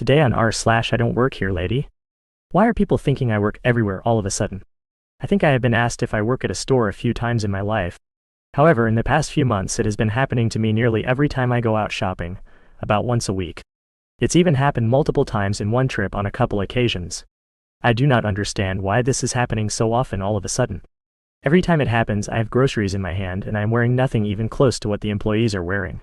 Today on r/IDontWorkHereLady. Why are people thinking I work everywhere all of a sudden? I think I have been asked if I work at a store a few times in my life. However, in the past few months it has been happening to me nearly every time I go out shopping, about once a week. It's even happened multiple times in one trip on a couple occasions. I do not understand why this is happening so often all of a sudden. Every time it happens, I have groceries in my hand and I am wearing nothing even close to what the employees are wearing.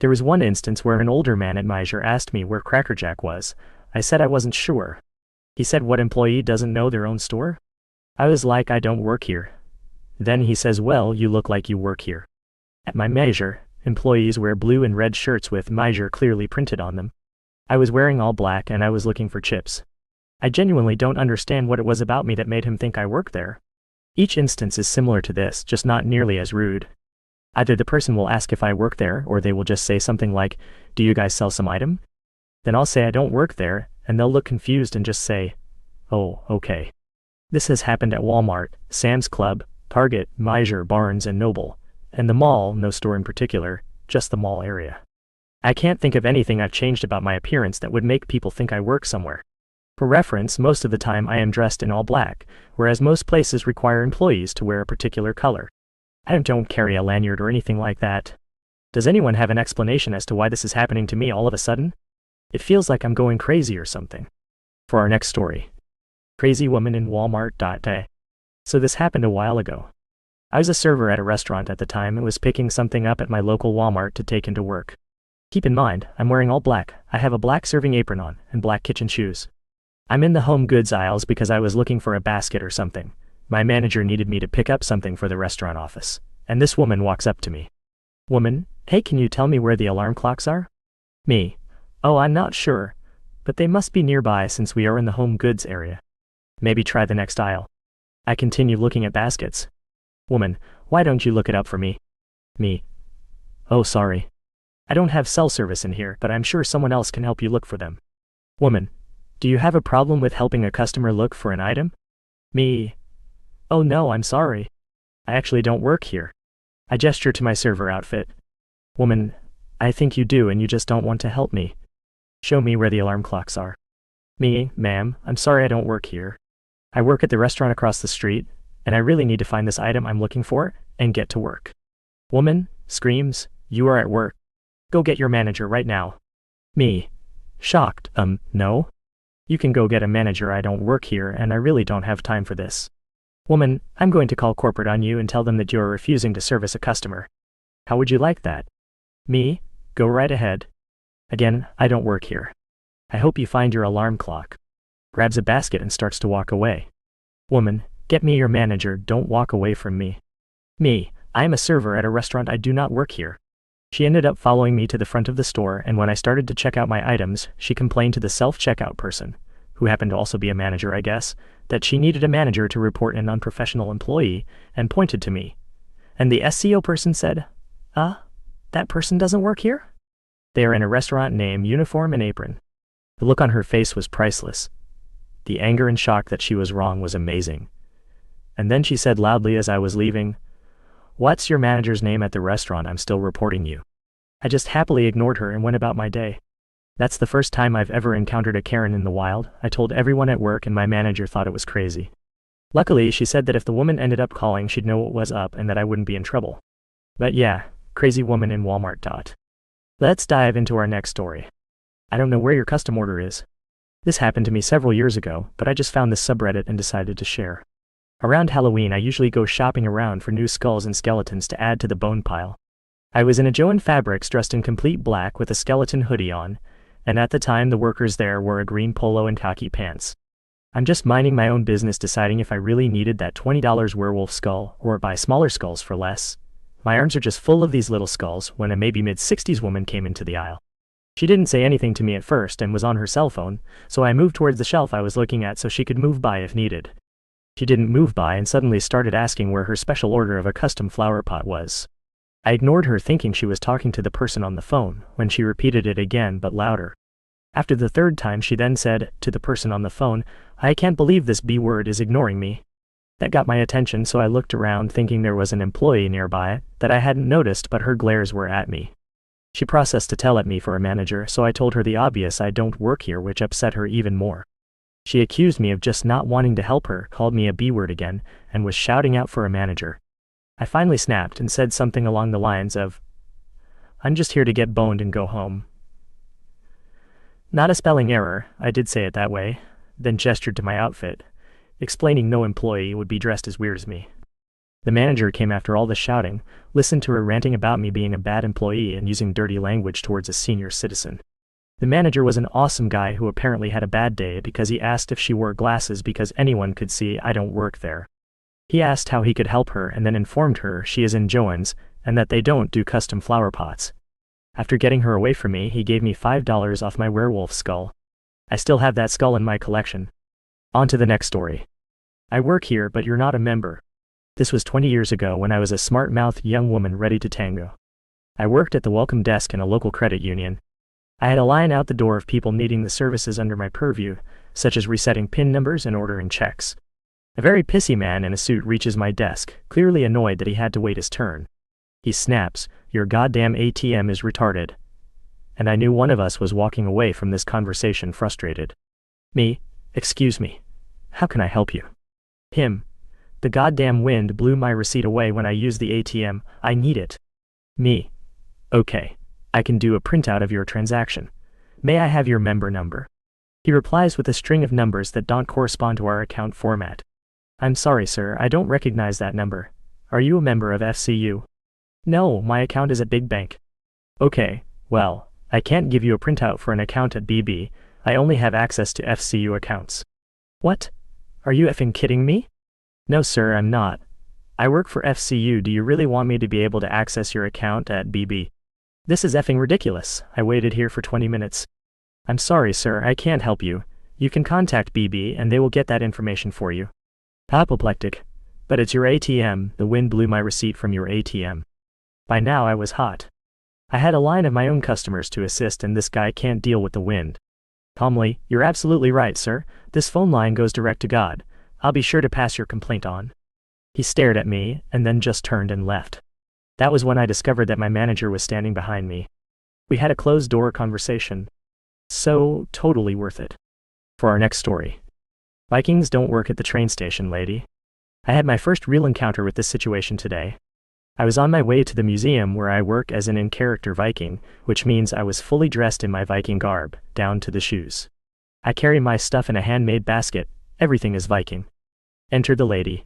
There was one instance where an older man at Measure asked me where Cracker Jack was. I said I wasn't sure. He said, "What employee doesn't know their own store?" I was like, "I don't work here." Then he says, "Well, you look like you work here." At my Measure, employees wear blue and red shirts with Measure clearly printed on them. I was wearing all black and I was looking for chips. I genuinely don't understand what it was about me that made him think I work there. Each instance is similar to this, just not nearly as rude. Either the person will ask if I work there, or they will just say something like, "Do you guys sell some item?" Then I'll say I don't work there, and they'll look confused and just say, "Oh, okay." This has happened at Walmart, Sam's Club, Target, Measure, Barnes and Noble, and the mall, no store in particular, just the mall area. I can't think of anything I've changed about my appearance that would make people think I work somewhere. For reference, most of the time I am dressed in all black, whereas most places require employees to wear a particular color. I don't carry a lanyard or anything like that. Does anyone have an explanation as to why this is happening to me all of a sudden? It feels like I'm going crazy or something. For our next story. Crazy woman in Walmart. So this happened a while ago. I was a server at a restaurant at the time and was picking something up at my local Walmart to take into work. Keep in mind, I'm wearing all black. I have a black serving apron on and black kitchen shoes. I'm in the home goods aisles because I was looking for a basket or something. My manager needed me to pick up something for the restaurant office, and this woman walks up to me. "Woman, hey, can you tell me where the alarm clocks are?" Me. "Oh, I'm not sure, but they must be nearby since we are in the home goods area. Maybe try the next aisle." I continue looking at baskets. Woman, "Why don't you look it up for me?" Me. "Oh, sorry. I don't have cell service in here, but I'm sure someone else can help you look for them." Woman. "Do you have a problem with helping a customer look for an item?" Me. "Oh no, I'm sorry. I actually don't work here." I gesture to my server outfit. Woman. "I think you do and you just don't want to help me. Show me where the alarm clocks are." Me. "Ma'am, I'm sorry I don't work here. I work at the restaurant across the street, and I really need to find this item I'm looking for and get to work." Woman screams, "You are at work. Go get your manager right now." Me. Shocked, no? You can go get a manager. I don't work here and I really don't have time for this." Woman, "I'm going to call corporate on you and tell them that you are refusing to service a customer. How would you like that?" Me. "Go right ahead. Again, I don't work here. I hope you find your alarm clock." Grabs a basket and starts to walk away. Woman, "Get me your manager, don't walk away from me." Me. "I am a server at a restaurant. I do not work here." She ended up following me to the front of the store, and when I started to check out my items, she complained to the self-checkout person, who happened to also be a manager I guess, that she needed a manager to report an unprofessional employee, and pointed to me. And the SEO person said, that person doesn't work here? They are in a restaurant name, uniform and apron." The look on her face was priceless. The anger and shock that she was wrong was amazing. And then she said loudly as I was leaving, "What's your manager's name at the restaurant? I'm still reporting you." I just happily ignored her and went about my day. That's the first time I've ever encountered a Karen in the wild. I told everyone at work and my manager thought it was crazy. Luckily, she said that if the woman ended up calling, she'd know what was up and that I wouldn't be in trouble. But yeah, crazy woman in Walmart. Let's dive into our next story. I don't know where your custom order is. This happened to me several years ago, but I just found this subreddit and decided to share. Around Halloween, I usually go shopping around for new skulls and skeletons to add to the bone pile. I was in a Joann Fabrics dressed in complete black with a skeleton hoodie on, and at the time the workers there wore a green polo and khaki pants. I'm just minding my own business deciding if I really needed that $20 werewolf skull or buy smaller skulls for less. My arms are just full of these little skulls when a maybe mid-60s woman came into the aisle. She didn't say anything to me at first and was on her cell phone, so I moved towards the shelf I was looking at so she could move by if needed. She didn't move by and suddenly started asking where her special order of a custom flower pot was. I ignored her thinking she was talking to the person on the phone, when she repeated it again but louder. After the third time she then said, to the person on the phone, "I can't believe this B word is ignoring me." That got my attention, so I looked around thinking there was an employee nearby that I hadn't noticed, but her glares were at me. She processed to tell at me for a manager, so I told her the obvious, I don't work here, which upset her even more. She accused me of just not wanting to help her, called me a B-word again, and was shouting out for a manager. I finally snapped and said something along the lines of, "I'm just here to get boned and go home." Not a spelling error, I did say it that way, then gestured to my outfit, explaining no employee would be dressed as weird as me. The manager came after all the shouting, listened to her ranting about me being a bad employee and using dirty language towards a senior citizen. The manager was an awesome guy who apparently had a bad day because he asked if she wore glasses because anyone could see I don't work there. He asked how he could help her and then informed her she is in Joann's and that they don't do custom flower pots. After getting her away from me, he gave me $5 off my werewolf skull. I still have that skull in my collection. On to the next story. I work here, but you're not a member. This was 20 years ago when I was a smart-mouthed young woman ready to tango. I worked at the welcome desk in a local credit union. I had a line out the door of people needing the services under my purview, such as resetting PIN numbers and ordering checks. A very pissy man in a suit reaches my desk, clearly annoyed that he had to wait his turn. He snaps, "Your goddamn ATM is retarded." And I knew one of us was walking away from this conversation frustrated. Me, "Excuse me. How can I help you?" Him, "The goddamn wind blew my receipt away when I used the ATM, I need it." Me, "Okay. I can do a printout of your transaction. May I have your member number?" He replies with a string of numbers that don't correspond to our account format. "I'm sorry, sir, I don't recognize that number. Are you a member of FCU?" "No, my account is at Big Bank." "Okay, well, I can't give you a printout for an account at BB, I only have access to FCU accounts." "What? Are you effing kidding me?" "No, sir, I'm not. I work for FCU. Do you really want me to be able to access your account at BB? This is effing ridiculous. I waited here for 20 minutes. "I'm sorry, sir, I can't help you. You can contact BB and they will get that information for you." Apoplectic. "But it's your ATM, the wind blew my receipt from your ATM." By now I was hot. I had a line of my own customers to assist and this guy can't deal with the wind. Calmly, "You're absolutely right, sir. This phone line goes direct to God. I'll be sure to pass your complaint on." He stared at me and then just turned and left. That was when I discovered that my manager was standing behind me. We had a closed-door conversation. So, totally worth it. For our next story. Vikings don't work at the train station, lady. I had my first real encounter with this situation today. I was on my way to the museum where I work as an in-character Viking, which means I was fully dressed in my Viking garb, down to the shoes. I carry my stuff in a handmade basket, everything is Viking. Enter the lady.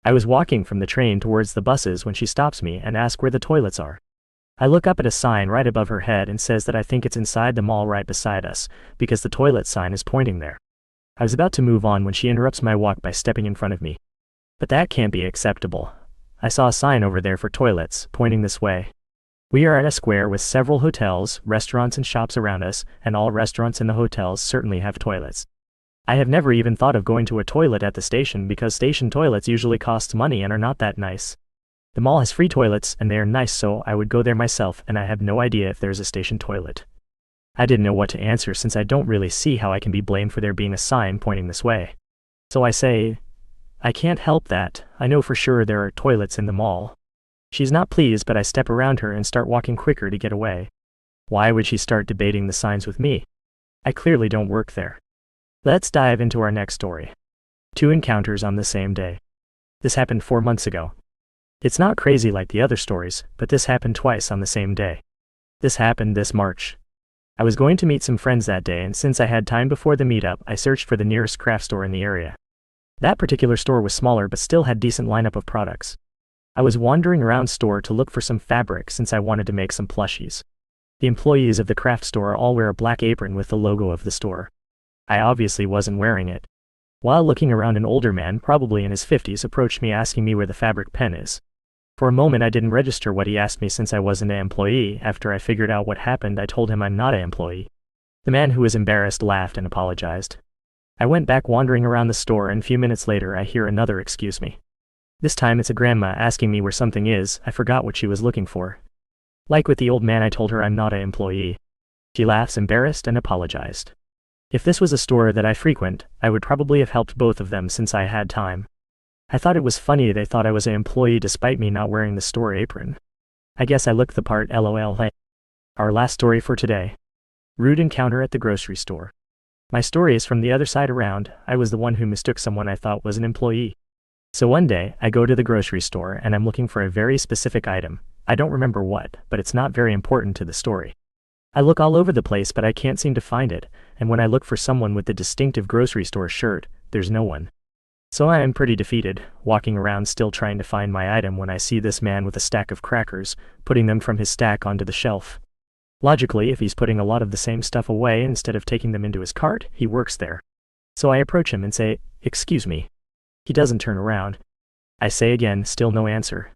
I was walking from the train towards the buses when she stops me and asks where the toilets are. I look up at a sign right above her head and says that I think it's inside the mall right beside us, because the toilet sign is pointing there. I was about to move on when she interrupts my walk by stepping in front of me. But that can't be acceptable. I saw a sign over there for toilets, pointing this way. We are at a square with several hotels, restaurants and shops around us, and all restaurants and the hotels certainly have toilets. I have never even thought of going to a toilet at the station because station toilets usually cost money and are not that nice. The mall has free toilets and they are nice, so I would go there myself, and I have no idea if there's a station toilet. I didn't know what to answer since I don't really see how I can be blamed for there being a sign pointing this way. So I say, "I can't help that. I know for sure there are toilets in the mall." She's not pleased, but I step around her and start walking quicker to get away. Why would she start debating the signs with me? I clearly don't work there. Let's dive into our next story. 2 encounters on the same day. This happened 4 months ago. It's not crazy like the other stories, but this happened twice on the same day. This happened this March. I was going to meet some friends that day, and since I had time before the meetup, I searched for the nearest craft store in the area. That particular store was smaller but still had decent lineup of products. I was wandering around store to look for some fabric since I wanted to make some plushies. The employees of the craft store all wear a black apron with the logo of the store. I obviously wasn't wearing it. While looking around, an older man, probably in his 50s, approached me asking me where the fabric pen is. For a moment I didn't register what he asked me since I wasn't an employee. After I figured out what happened, I told him I'm not an employee. The man, who was embarrassed, laughed and apologized. I went back wandering around the store, and a few minutes later I hear another "excuse me." This time it's a grandma asking me where something is. I forgot what she was looking for. Like with the old man, I told her I'm not an employee. She laughs, embarrassed, and apologized. If this was a store that I frequent, I would probably have helped both of them since I had time. I thought it was funny they thought I was an employee despite me not wearing the store apron. I guess I looked the part, lol. Our last story for today. Rude encounter at the grocery store. My story is from the other side around. I was the one who mistook someone I thought was an employee. So one day, I go to the grocery store and I'm looking for a very specific item. I don't remember what, but it's not very important to the story. I look all over the place but I can't seem to find it, and when I look for someone with the distinctive grocery store shirt, there's no one. So I am pretty defeated, walking around still trying to find my item when I see this man with a stack of crackers, putting them from his stack onto the shelf. Logically, if he's putting a lot of the same stuff away instead of taking them into his cart, he works there. So I approach him and say, "Excuse me." He doesn't turn around. I say again, still no answer.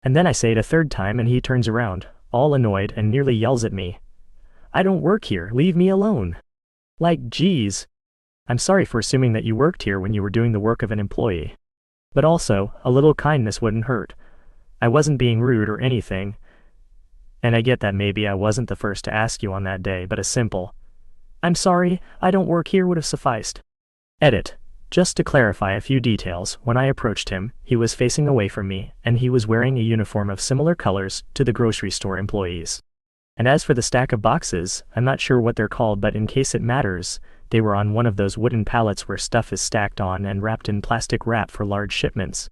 And then I say it a third time and he turns around, all annoyed, and nearly yells at me, "I don't work here, leave me alone." Like, geez. I'm sorry for assuming that you worked here when you were doing the work of an employee. But also, a little kindness wouldn't hurt. I wasn't being rude or anything. And I get that maybe I wasn't the first to ask you on that day, but a simple, "I'm sorry, I don't work here" would have sufficed. Edit. Just to clarify a few details, when I approached him, he was facing away from me, and he was wearing a uniform of similar colors to the grocery store employees. And as for the stack of boxes, I'm not sure what they're called, but in case it matters, they were on one of those wooden pallets where stuff is stacked on and wrapped in plastic wrap for large shipments.